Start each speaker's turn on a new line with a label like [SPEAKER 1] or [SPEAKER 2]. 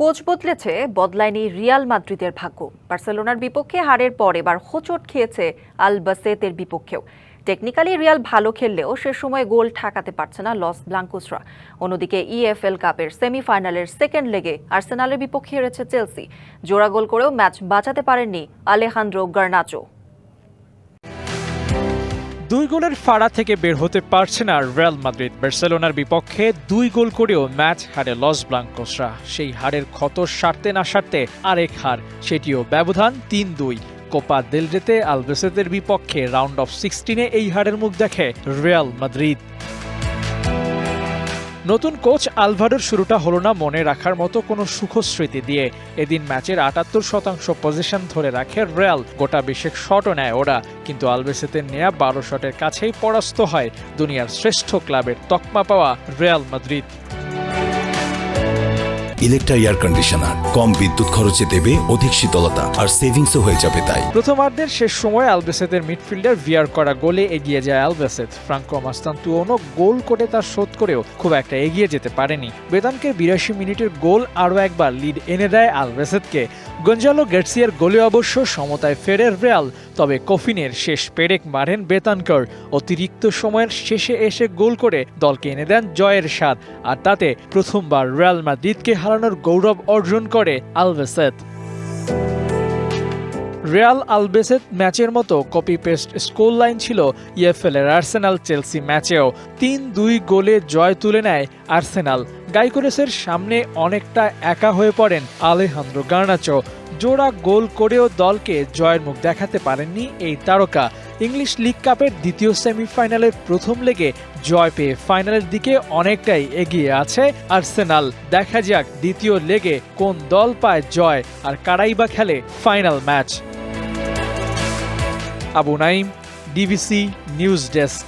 [SPEAKER 1] Coach বদলেছে, বদলায়নি Real মাদ্রিদের ভাগ্য। বার্সেলোনার বিপক্ষে হারের পর এবার হোঁচট খেয়েছে আলবাসেতের বিপক্ষেও। টেকনিক্যালি রিয়াল ভালো খেললেও সে সময় গোল ঠেকাতে পারছে না লস ব্লাঙ্কোসরা। অন্যদিকে ইএফএল কাপের সেমিফাইনালের সেকেন্ড লেগে আর্সেনালের বিপক্ষে হেরেছে চেলসি। জোড়া গোল করেও ম্যাচ বাঁচাতে পারেননি আলেহান্দ্রো গার্নাচো।
[SPEAKER 2] 2 গোলের ফাড়া থেকে বের হতে পারছে না রিয়াল মাদ্রিদ। বার্সেলোনার বিপক্ষে 2 গোল করেও ম্যাচ হারে লস ব্লাঙ্কোসরা। সেই হারের ক্ষত সারতে না সারতে আরেক হার, সেটিও ব্যবধান 3-2। কোপা দেল রেতে আলবাসেতের বিপক্ষে রাউন্ড অফ 16-এ এই হারের মুখ দেখে রিয়াল মাদ্রিদ। নতুন কোচ আলভারোর শুরুটা হলো না মনে রাখার মতো কোনো সুখস্মৃতি দিয়ে। এদিন ম্যাচের 78% পজিশন ধরে রাখে রিয়াল, গোটা 20 শটও নেয় ওরা, কিন্তু আলবাসেতের নেয়া 12 শটের কাছেই পরাস্ত হয় দুনিয়ার শ্রেষ্ঠ ক্লাবের তকমা পাওয়া Real Madrid.
[SPEAKER 3] Electra air conditioner কম বিদ্যুৎ খরচে দেবে অধিক শীতলতা, আর সেভিংসও হয়ে যাবে তাই।
[SPEAKER 2] প্রথমার্ধের শেষ সময় আলবাসেতের মিডফিল্ডার ভিয়ার করা গোলে এগিয়ে যায় আলবাসেত। ফ্রাঙ্কো মাস্তান্তুওনো গোল করে তার শোধ করেও খুব একটা এগিয়ে যেতে পারেনি। বেতানকের 82 মিনিটের গোল আরও একবার লিড এনে দেয় আলবাসেতকে। গঞ্জালো গার্সিয়ার গোলে অবশ্য সমতায় ফেরে রিয়াল, তবে কফিনের শেষ পেরেক মারেন বেতানকর। অতিরিক্ত সময়ের শেষে এসে গোল করে দলকে এনে দেন জয়ের স্বাদ, আর তাতে প্রথমবার রিয়াল মাদ্রিদকে হারানোর গৌরব অর্জন করে আলবাসেত। রিয়াল আলবাসেত ম্যাচের মতো কপি পেস্ট স্কোর লাইন ছিল ইএফএল এর আর্সেনাল চেলসি ম্যাচেও। 3-2 গোলে জয় তুলে নেয় আর্সেনাল। গাইকোরেসের সামনে অনেকটা একা হয়ে পড়েন আলেহান্দ্রো গার্নাচো। জোড়া গোল করেও দলকে জয়ের মুখ দেখাতে পারেননি এই তারকা। ইংলিশ লিগ কাপের দ্বিতীয় সেমিফাইনালের প্রথম লেগে জয় পেয়ে ফাইনালের দিকে অনেকটাই এগিয়ে আছে আর্সেনাল। দেখা যাক দ্বিতীয় লেগে কোন দল পায় জয়, আর কারাই বা খেলে final match. Abu Naim, DBC news desk.